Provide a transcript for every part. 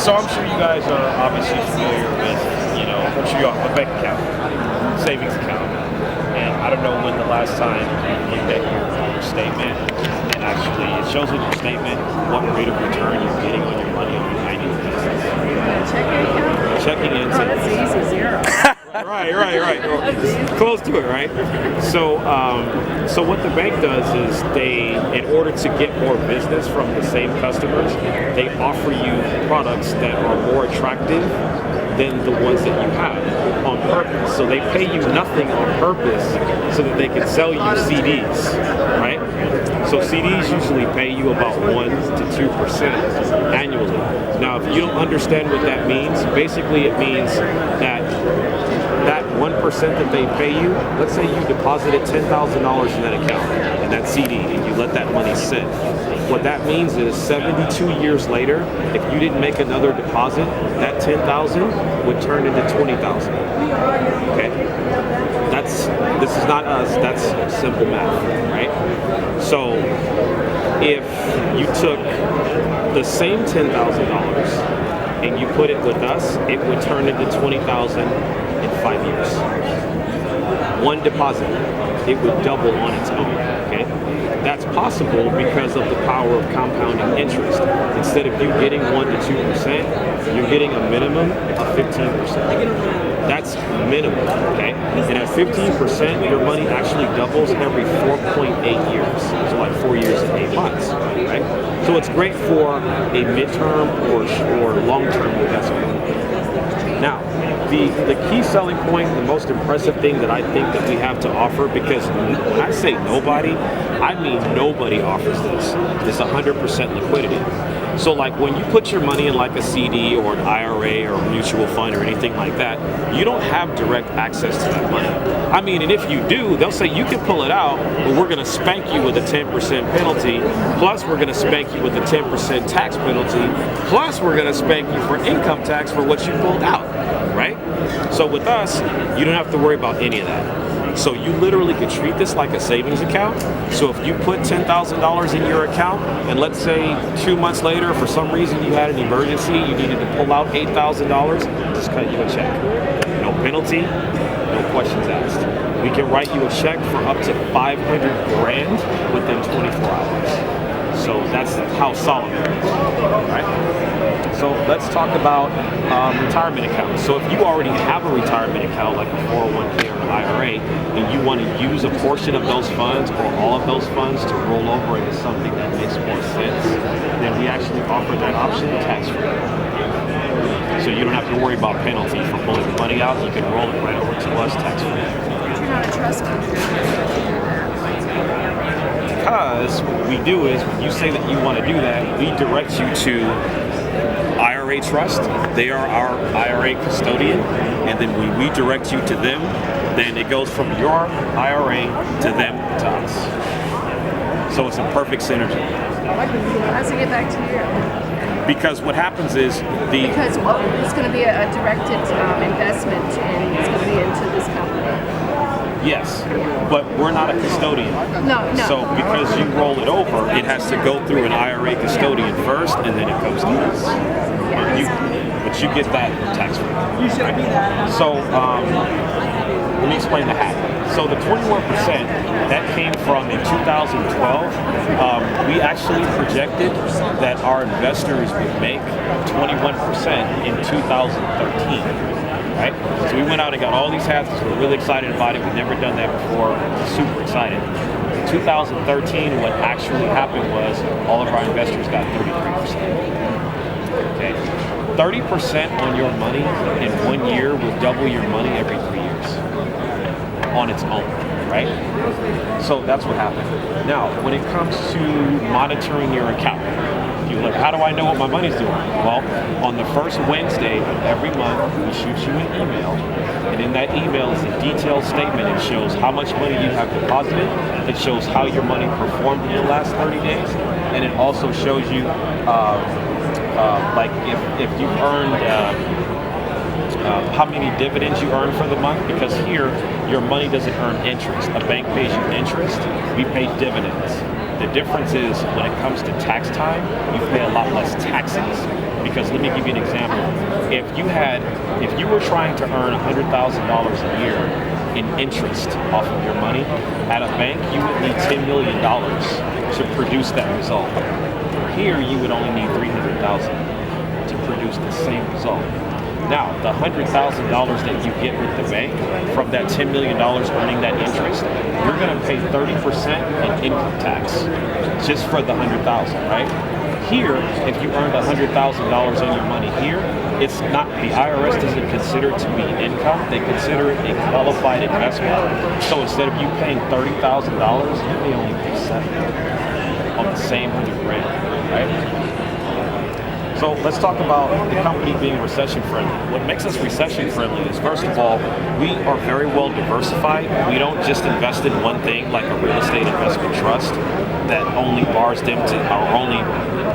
So I'm sure you guys are obviously familiar with, I'm sure you all have a bank account, savings account. And I don't know when the last time you looked at your statement and actually it shows in your statement what rate of return you're getting on your money on your annual basis. Checking account? Checking in. Oh, that's easy, zero. Right. Close to it, right? So what the bank does is they, in order to get more business from the same customers, they offer you products that are more attractive than the ones that you have on purpose. So they pay you nothing on purpose so that they can sell you CDs, right? So CDs usually pay you about 1 to 2% annually. Now, if you don't understand what that means, basically it means that 1% that they pay you, let's say you deposited $10,000 in that account, in that CD, and you let that money sit. What that means is 72 years later, if you didn't make another deposit, that $10,000 would turn into $20,000. Okay? This is not us, that's simple math, right? So if you took the same $10,000 and you put it with us, it would turn into $20,000 in 5 years. One deposit, it would double on its own, okay? That's possible because of the power of compounding interest. Instead of you getting 1 to 2%, you're getting a minimum of 15%. That's minimum, okay? And at 15%, your money actually doubles every 4.8 years. So like 4 years and 8 months, right? So it's great for a midterm or long-term investment. Now, the key selling point, the most impressive thing that I think that we have to offer, because when I say nobody, I mean nobody offers this, is 100% liquidity. So like when you put your money in like a CD or an IRA or a mutual fund or anything like that, you don't have direct access to that money. I mean, and if you do, they'll say you can pull it out, but we're going to spank you with a 10% penalty, plus we're going to spank you with a 10% tax penalty, plus we're going to spank you for income tax for what you pulled out, right? So with us, you don't have to worry about any of that. So you literally could treat this like a savings account. So if you put $10,000 in your account, and let's say 2 months later, for some reason you had an emergency, you needed to pull out $8,000, just cut you a check. No penalty, no questions asked. We can write you a check for up to $500 grand within 24 hours. So that's how solid it is, right? So let's talk about retirement accounts. So if you already have a retirement account, like a 401k or an IRA, and you want to use a portion of those funds or all of those funds to roll over into something that makes more sense, then we actually offer that option tax-free. So you don't have to worry about penalty for pulling the money out. You can roll it right over to us tax-free. You're not a trust company. Because what we do is, when you say that you want to do that, we direct you to IRA Trust. They are our IRA custodian, and then when we direct you to them, then it goes from your IRA to them to us. So it's a perfect synergy. How does it get back to you? Because what happens is Because it's going to be a directed investment, and it's going to be into this company. Yes, but we're not a custodian. No. So because you roll it over, it has to go through an IRA custodian first, and then it comes to us. But you get that tax-free. Right? So let me explain the hack. So the 21% that came from in 2012, we actually projected that our investors would make 21% in 2013. Right? So we went out and got all these hats because we're really excited about it. We've never done that before. We're super excited. In 2013, what actually happened was all of our investors got 33%. Okay? 30% on your money in 1 year will double your money every 3 years on its own, right? So that's what happened. Now, when it comes to monitoring your account, people are like, how do I know what my money's doing? Well, on the first Wednesday of every month, we shoot you an email, and in that email is a detailed statement. It shows how much money you have deposited, it shows how your money performed in the last 30 days, and it also shows you like if you've earned how many dividends you earn for the month, because here your money doesn't earn interest. A bank pays you interest, we pay dividends. The difference is when it comes to tax time, you pay a lot less taxes. Because let me give you an example. If you were trying to earn $100,000 a year in interest off of your money, at a bank you would need $10 million to produce that result. Here you would only need $300,000 to produce the same result. Now, the $100,000 that you get with the bank from that $10 million earning that interest, you're going to pay 30% in income tax just for the $100,000, right? Here, if you earned $100,000 on your money here, it's not, the IRS doesn't consider it to be income. They consider it a qualified investment. So instead of you paying $30,000, you may only pay $7 on the same $100,000, right? So let's talk about the company being recession friendly. What makes us recession friendly is, first of all, we are very well diversified. We don't just invest in one thing like a real estate investment trust that only bars them to, or only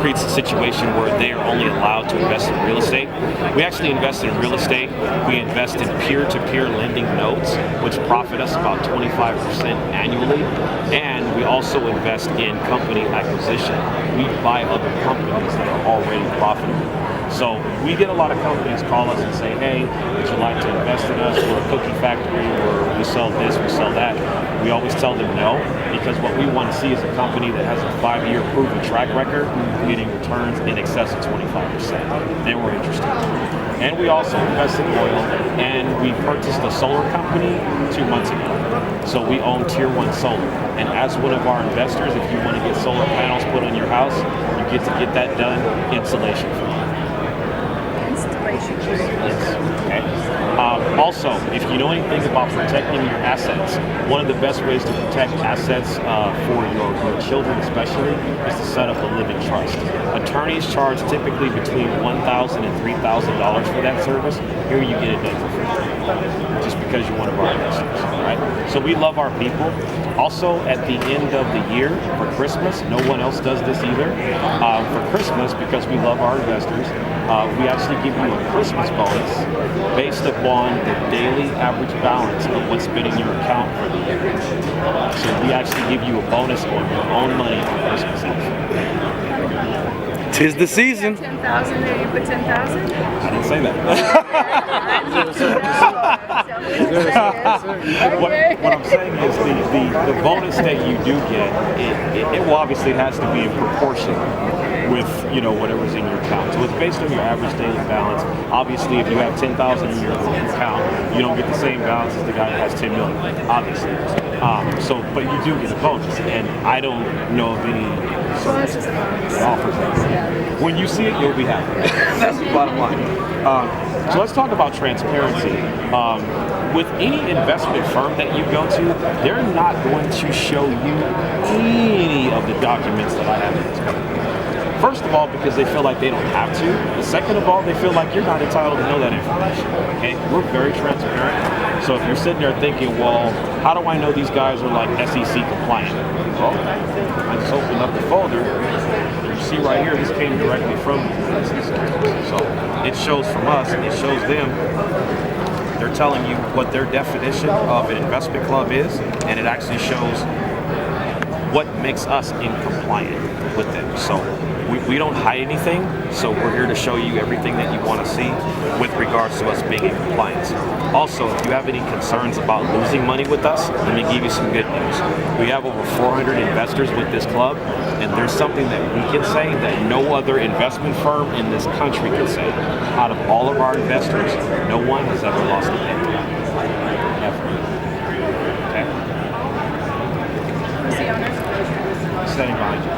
creates a situation where they are only allowed to invest in real estate. We actually invest in real estate. We invest in peer-to-peer lending notes, which profit us about 25% annually. And we also invest in company acquisition. We buy other companies that are already profitable. So we get a lot of companies call us and say, hey, would you like to invest in us? We're a cookie factory, or we sell this, we sell that. We always tell them no, because what we want to see is a company that has a 5-year proven track record, getting returns in excess of 25%. Then we're interested. And we also invest in oil, and we purchased a solar company 2 months ago. So we own Tier 1 solar. And as one of our investors, if you want to get solar panels put on your house, you get to get that done installation free. Yes. Okay. Also, if you know anything about protecting your assets, one of the best ways to protect assets for your children especially is to set up a living trust. Attorneys charge typically between $1,000 and $3,000 for that service. Here you get it done for free, just because you're one of our investors. Right? So we love our people. Also, at the end of the year for Christmas, no one else does this either. For Christmas, because we love our investors, we actually give you a Christmas bonus based upon the daily average balance of what's been in your account for the year. So we actually give you a bonus on your own money on Christmas Eve. Tis the season. 10,000 there, you put 10,000? I didn't say that. What I'm saying is the bonus that you do get, it will obviously has to be in proportion with whatever's in your account. So it's based on your average daily balance. Obviously, if you have 10,000 in your account, you don't get the same balance as the guy that has 10 million. Obviously, but you do get a bonus, and I don't know of any that offers that. When you see it, you'll be happy. That's the bottom line. So let's talk about transparency. With any investment firm that you go to, they're not going to show you any of the documents that I have in this company. First of all, because they feel like they don't have to. And second of all, they feel like you're not entitled to know that information. Okay? We're very transparent. So if you're sitting there thinking, well, how do I know these guys are like SEC compliant? Well, I just opened up the folder. You see right here, this came directly from the SEC. So it shows from us, and it shows them. They're telling you what their definition of an investment club is, and it actually shows what makes us incompliant with them. So we don't hide anything, so we're here to show you everything that you want to see with regards to us being in compliance. Also, if you have any concerns about losing money with us, let me give you some good news. We have over 400 investors with this club, and there's something that we can say that no other investment firm in this country can say. Out of all of our investors, no one has ever lost a penny. Ever. Okay? Who's the owner? Standing behind you.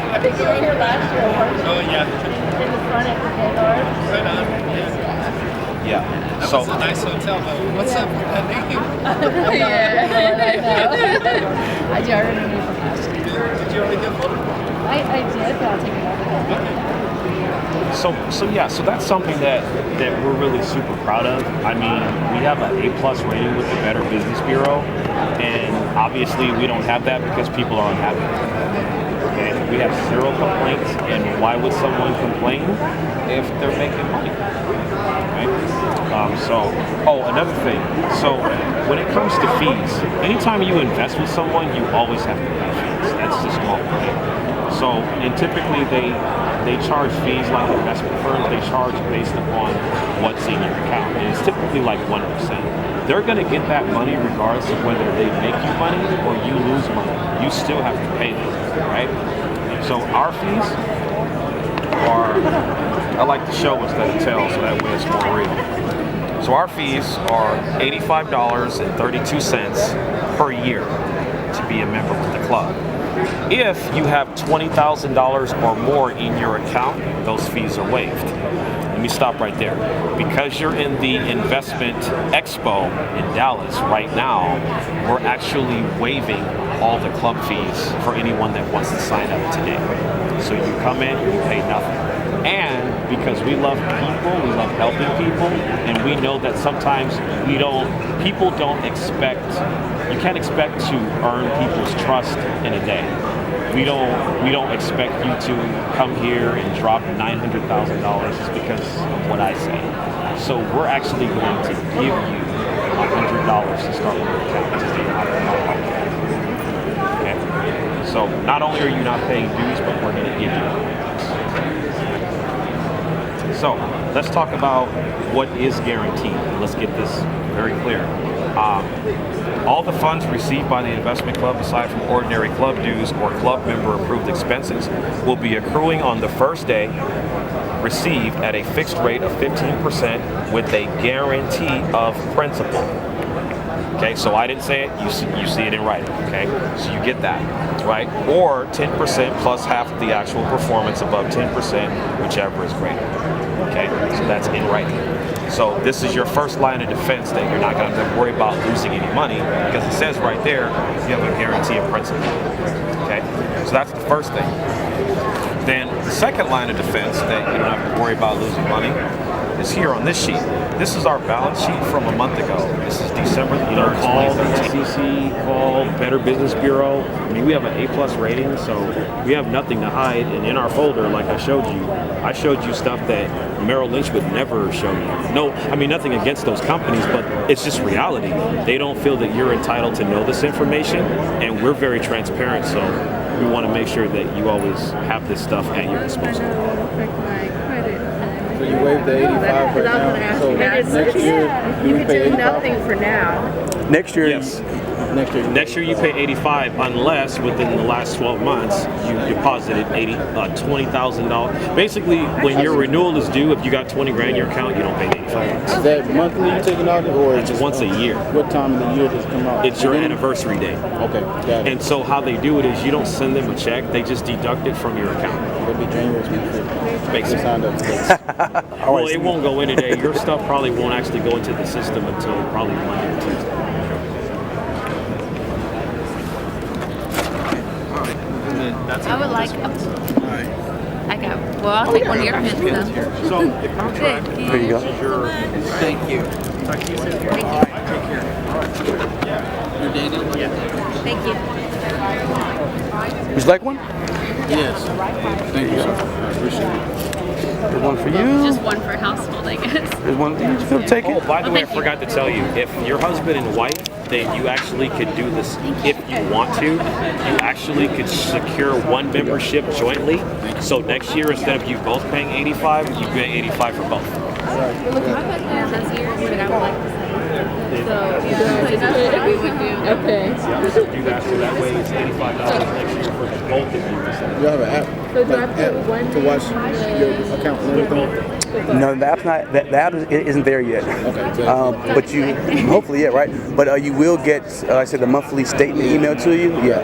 I think you were here last year. Oh, yeah. In the front at the Gaylord. Right on. Yeah. Yeah. That So was a nice hotel, though. What's up with that name? I do. I remember you from last year. Did you already get a photo? I did, but I'll take it So that's something that we're really super proud of. I mean, we have an A+ rating with the Better Business Bureau, and obviously we don't have that because people are unhappy. Okay, we have 0 complaints, and why would someone complain if they're making money? Okay? Another thing. So when it comes to fees, anytime you invest with someone, you always have to pay fees. That's just normal. So, and typically they charge fees like investment firms. They charge based upon what's in your account, and it's typically like 1%. They're going to get that money regardless of whether they make you money or you lose money. You still have to pay them, right? So our fees are, I like to show instead of tell, so that way it's more real. So our fees are $85.32 per year to be a member with the club. If you have $20,000 or more in your account, those fees are waived. Let me stop right there. Because you're in the investment Expo in Dallas right now, we're actually waiving all the club fees for anyone that wants to sign up today. So you come in, you pay nothing. And because we love people, we love helping people, and we know that sometimes people don't expect, you can't expect to earn people's trust in a day. We don't expect you to come here and drop $900,000 just because of what I say. So we're actually going to give you $100 to start with your account. Okay. So not only are you not paying dues, but we're going to give you. So let's talk about what is guaranteed. Let's get this very clear. All the funds received by the investment club, aside from ordinary club dues or club member approved expenses, will be accruing on the first day, received at a fixed rate of 15% with a guarantee of principal. Okay, so I didn't say it, you see it in writing, okay? So you get that, right? Or 10% plus half of the actual performance above 10%, whichever is greater. Okay, so that's in writing. So this is your first line of defense that you're not going to have to worry about losing any money because it says right there you have a guarantee of principal. Okay, so that's the first thing. Then the second line of defense that you don't have to worry about losing money is here on this sheet. This is our balance sheet from a month ago. This is December the 3rd, Call 2013. E SEC, call Better Business Bureau. I mean, we have an A+ rating, so we have nothing to hide. And in our folder, like I showed you stuff that Merrill Lynch would never show you. No, I mean, nothing against those companies, but it's just reality. They don't feel that you're entitled to know this information, and we're very transparent, so we want to make sure that you always have this stuff at your disposal. So you waive the 85 for now. So next year You you could pay do 85. nothing for now. Next year, Yes. Next year You pay 85 unless within the last 12 months you deposited $20,000. Basically, when your renewal is due, if you got 20 grand in your account, you don't pay 85. Is that monthly you taking out or It's once a year. What time of the year does it come out? It's your Beginning? anniversary day. Okay, got it. And so how they do it is you don't send them a check, they just deduct it from your account. It'll be January 25th. They Basically. signed up today. Well, it won't go in today. Your stuff probably won't actually go into the system until probably Monday or Tuesday. I would like. I got. Well, I'll take one of your pens then. So the contract There you go. is your Thank you. Thank you. Thank you. would you like one? Yes. Thank you, sir. I appreciate it. There's one for you. Just one for household, I guess. There's one. You just gonna take Oh, it. by the way, I thank you. forgot to tell you, if your husband and wife, then you actually could do this if you want to. You actually could secure one membership jointly. So next year, instead of you both paying 85, you pay 85 for both. My husband has those years, but I would like to say. So, yeah, we would do. Okay. Yeah, do that so that way it's $85 next year for both of you. You have an app, So do I like put app one to watch your account and everything? No, the app's not. The app isn't there yet. Okay, good. But you, hopefully, yeah, right. But you will get, like I said, the monthly statement emailed to you. Yeah.